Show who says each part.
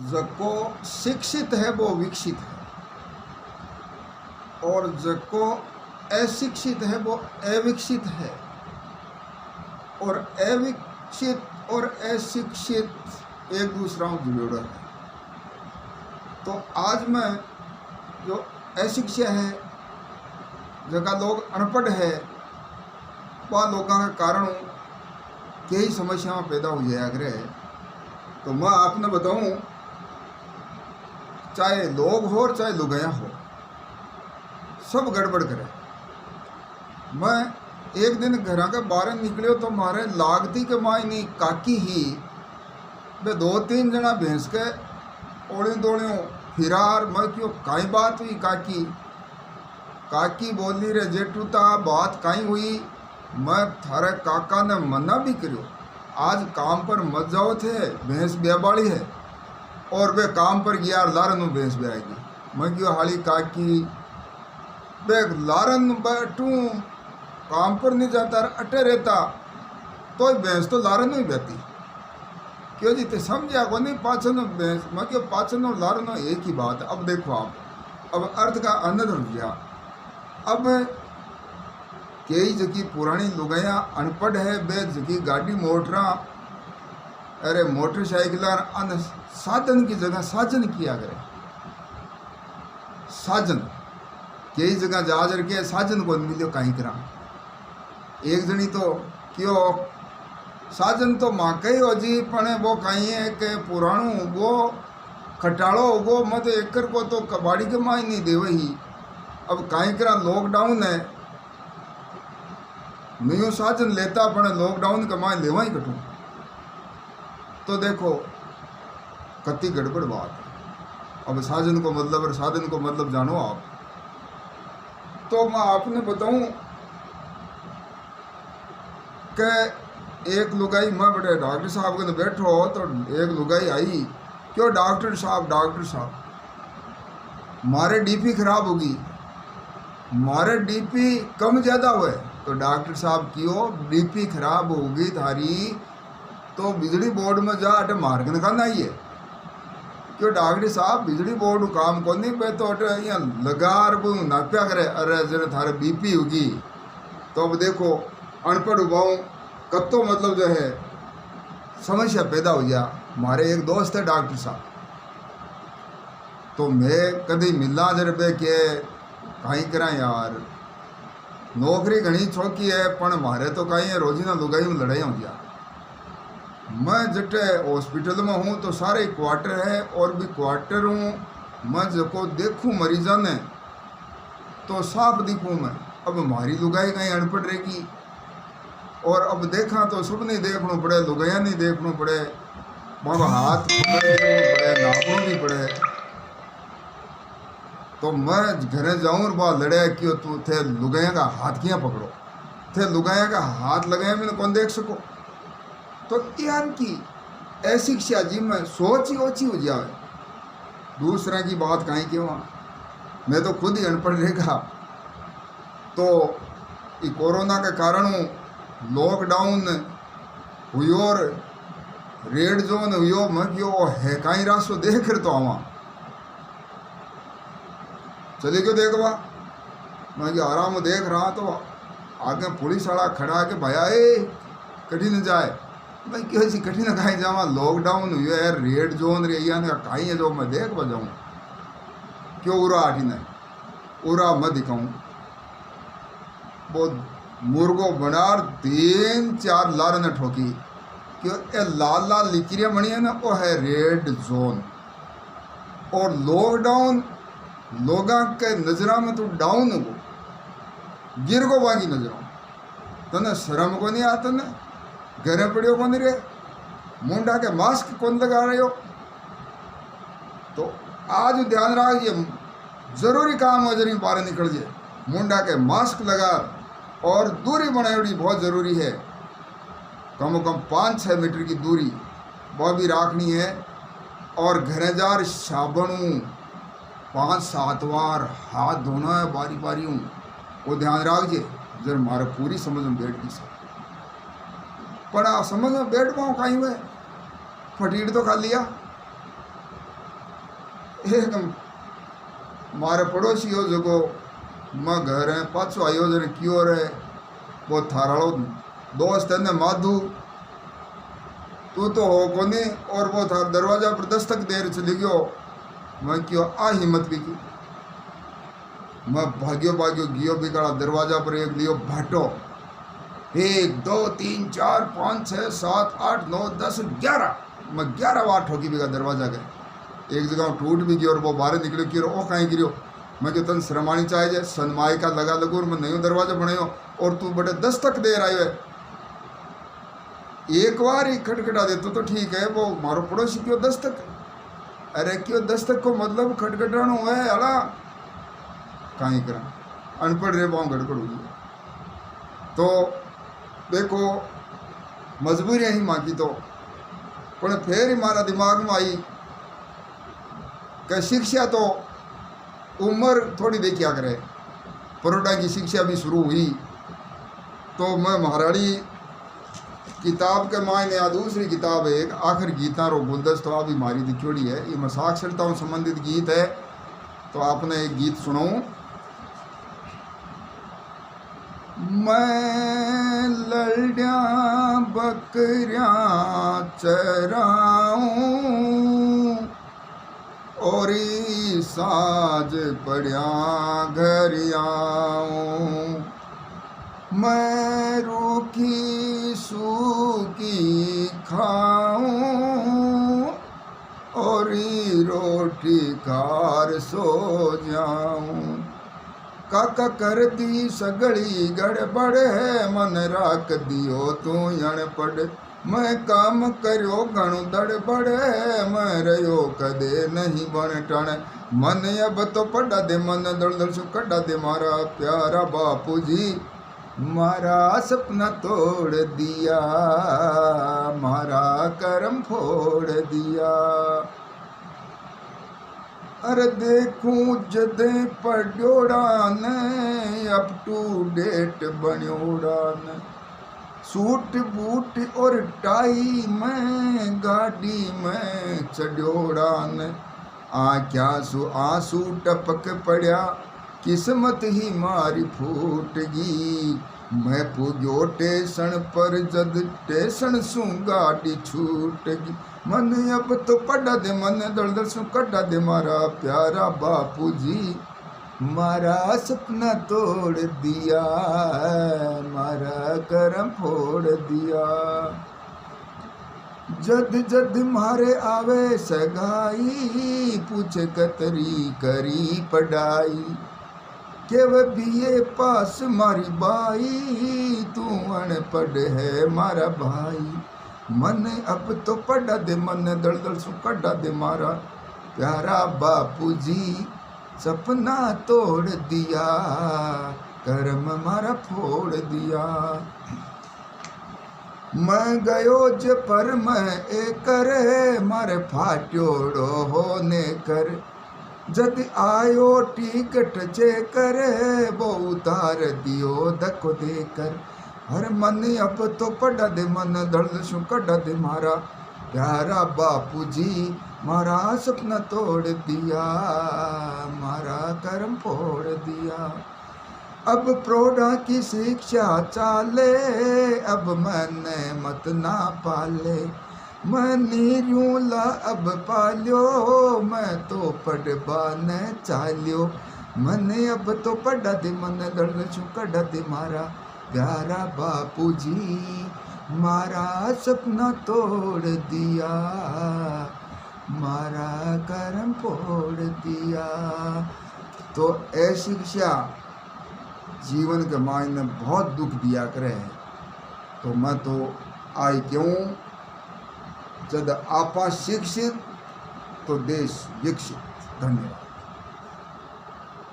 Speaker 1: जको शिक्षित है वो विकसित है, और जको अशिक्षित है वो अविकसित है, और अविकसित और अशिक्षित एक दूसरा में जुड़े है। तो आज मैं जो अशिक्षा है, जगह लोग अनपढ़ है, वह लोगों के कारण कई समस्याएं पैदा हो जाया करे। तो मैं आपने बताऊं, चाहे लोग हो और चाहे लुगाया हो, सब गड़बड़ करे। मैं एक दिन घर के बाहर निकलियो तो मारे लागती के मायनी काकी ही वे 2-3 जना भैंस के ओड़ी दौड़ियों फिरार। मैं क्यों काई बात हुई काकी? काकी बोली रे जेठूता बात काई हुई? मैं थारे काका ने मना भी करो, आज काम पर मत जाओ थे, भैंस ब्याबाड़ी है, और वे काम पर गया लारन भैंस ब्याएगी। मैं क्यों हाली काकी वे लारन बैठू काम पर नहीं जाता अटे रहता तो भैंस तो लारन ही बहती क्यों जी? तो समझा को नहीं पाचन भैंस। मैं क्यों पाचन और लारन एक ही बात। अब देखो आप, अब अर्थ का आनंद हो गया। अब कई जगह पुरानी लुगाया अनपढ़ है, बे जगह गाड़ी मोटरा अरे मोटरसाइकिल अन साधन की जगह साजन किया करे। साजन कई जगह जहाज रखे साजन को मिलो कहीं करा। एक जनी तो क्यों साजन तो माँ कही हो जी, पण वो कहीं है कि पुराणु वो खटाड़ो वो मत एकर को तो कबाड़ी के माई नहीं देवे ही। अब कहीं करा लॉकडाउन है, मैं साजन लेता पण लॉकडाउन के माई लेवा ही कटू। तो देखो कति गड़बड़ बात है। अब साजन को मतलब और साधन को मतलब जानो आप। तो मैं आपने बताऊं कि एक लुगाई, मैं बड़े डॉक्टर साहब के बैठो तो एक लुगाई आई, क्यों डॉक्टर साहब मारे डीपी खराब होगी, मारे डीपी कम ज़्यादा हुए। तो डॉक्टर साहब क्यों डीपी खराब होगी थारी तो बिजली बोर्ड में जा अटे मार्ग निकालना ही है। क्यों डॉक्टर साहब बिजली बोर्ड काम को नहीं पे तो अटे यहाँ लगा नाप्या करे, अरे जरा थारे बीपी होगी। तो अब देखो अनपढ़ उबाऊँ कत्तो मतलब जो है समस्या पैदा हो गया। हमारे एक दोस्त है डॉक्टर साहब, तो मैं कभी मिलना जर बे के कहीं करा यार, नौकरी घनी चौकी है पण मारे तो कहीं है रोजीना लुगाई में लड़ाई हो गया। मैं जटे हॉस्पिटल में हूँ तो सारे क्वार्टर है और भी क्वार्टर हूँ। मैं जब देखूँ मरीजा ने तो साफ दिखूँ मैं। अब हमारी लुगाई कहीं अनपढ़ रहेगी, और अब देखा तो सब नहीं देखना पड़े, लुगाया नहीं देखना पड़े, वहाँ हाथ पड़े, नाखून भी पड़े। तो मैं घरे जाऊँ और वहाँ लड़े क्यों तू थे लुगाया का हाथ किया पकड़ो, थे लुगाया का हाथ लगाया मैंने कौन देख सको। तो यार की ऐसी शिक्षा जी में सोच ही ओछी हो जाए, दूसरा की बात कहीं क्यों। मैं तो खुद ही अनपढ़ रहेगा। तो ये कोरोना के कारण लॉकडाउन हुई और रेड जोन हुई, मैं क्यों है कहीं रास्तो देख रहे तो आवा चले क्यों देखवा। मैं क्यों आराम देख रहा तो आगे पुलिस वाला खड़ा के भैया कठिन जाए। भाई क्यों ऐसी कठिन कहीं जावा, लॉकडाउन हुई है, रेड जोन रही कहीं है जो मैं देख बजाऊँ क्यों उरा आठी ने उरा मैं दिखाऊँ। वो मुर्गो बनार 3-4 लार ने ठोकी क्यों ये लाल लाल लिकरियाँ बनी है ना, वो है रेड जोन। और लॉकडाउन लोगों के नजरा में तो डाउन हो गिर को बाकी नजरों तो न शर्म को नहीं आता न घरे पड़ियो को नहीं रहे, मुंडा के मास्क कौन लगा रहे हो। तो आज ध्यान रखिए, जरूरी काम हो जरी बाहर निकल जाए मुंडा के मास्क लगा, और दूरी बनाई बहुत ज़रूरी है, कम कम 5-6 मीटर की दूरी वह भी रखनी है। और घरे जार साबुन 5-7 बार हाथ धोना है बारी बारी हूँ, वो ध्यान रखिए जर मारे पूरी समझ में बैठ गई सब। पर आप समझ में बैठ पाऊँ कहीं में फटीड तो खा लिया एक मारे पड़ोसी हो जो मैं घर है पाछो आयो जने क्यों रे वो थारालो दोस्त है ने माधु तू तो हो कोनी और वो था दरवाजा पर दस्तक देर चली गयो। मैं क्यों आ हिम्मत भी की मैं भाग्यो भाग्यो गियो बिगड़ा दरवाजा पर एक लियो भाटो 1 2 3 4 5 6 7 8 9 10 11 मैं 11 बार ठोकी बिगा दरवाजा गए एक जगह टूट भी गयो और वो बाहर निकलो कि ओ कहीं गिरो। मैं जो तन शरमानी चाहिए सनमाई का लगा लगो और मैं नयो दरवाजा बनायो और तू बड़े दस्तक देर आयो है एक बार ही खटखटा दे तो ठीक है वो मारो पड़ोसी क्यों दस्तक अरे क्यों दस्तक को मतलब खटखटाना हुआ है अला कहीं करा अनपढ़ रे पाँव गड़बड़ हुई तो देखो मजबूरियाँ ही माँ की तो पर फिर ही मारा दिमाग में आई कि शिक्षा तो उम्र थोड़ी देखिया करे। परोटा की शिक्षा भी शुरू हुई तो मैं महाराणी किताब के मायने या दूसरी किताब है एक आखिर गीता रो गुलदस्ता तो अभी मारी दिखोड़ी है ये मैं साक्षरता संबंधित गीत है तो आपने एक गीत सुनाऊं। मैं लड़िया बकरियां चराऊं और साज पड़िया घर आऊं मैं रूखी सूखी खाऊं और रोटी खार सो जाऊं। काका कर दी सगड़ी गड़बड़ है मन राख दियो तू अनपढ़ मैं काम करो घणु दड़बड़ है मैं रहो कदे नहीं बन टण मन अब तो पढ़ा दे मन दड़ दड़ सु कढ़ा दे मारा प्यारा बापू जी मारा सपना तोड़ दिया मारा करम फोड़ दिया। अरे देखूं जदे पढ़ोड़ा ने अप टू डेट बनोड़ा ने सूट बूट और टाई में गाड़ी में चढ़ोड़ा ने क्या आंसू टपक पड़ा किस्मत ही मारी फूट गई मैं पुग्यो टेशन पर जद टेशन सू गाड़ी छूट गई मन अब तो पढ़ा दे मन दड़ दड़ सू कढ़ा दे मारा प्यारा बापू जी मारा सपना तोड़ दिया मारा करम फोड़ दिया। जद जद मारे आवे सगाई पूछे कतरी करी पढ़ाई के वह बीए पास मारी बाई तू अनपढ़ है मारा भाई मन अब तो पढ़ा दे मन दड़ दड़ सु कढ़ा दे मारा प्यारा बापू जी सपना तोड़ दिया कर्म मारा फोड़ दिया। मैं गयो ज पर मैं एकर मारे फाट्योड़ो होने कर जद आयो टिकट चेकर वो उतार दियो धक्को देकर हर मन अब तो पढ़ा दे मन दर्द सु कढ़ा दे मारा प्यारा बापू जी मारा सपना तोड़ दिया मारा कर्म फोड़ दिया। अब प्रौढ़ा की शिक्षा चाले अब मन मत ना पाले मैं नीरूला अब पालियो मैं तो पढ़बा न चालियो मन अब तो पढ़ा दे मन दर्द सु कढ़ा दे मारा प्यारा बापू जी मारा सपना तोड़ दिया मारा करम फोड़ दिया। तो ऐ शिक्षा जीवन के मायने बहुत दुख दिया करे तो मैं तो आई क्यों जब आपा शिक्षित तो देश विकसित। धन्यवाद।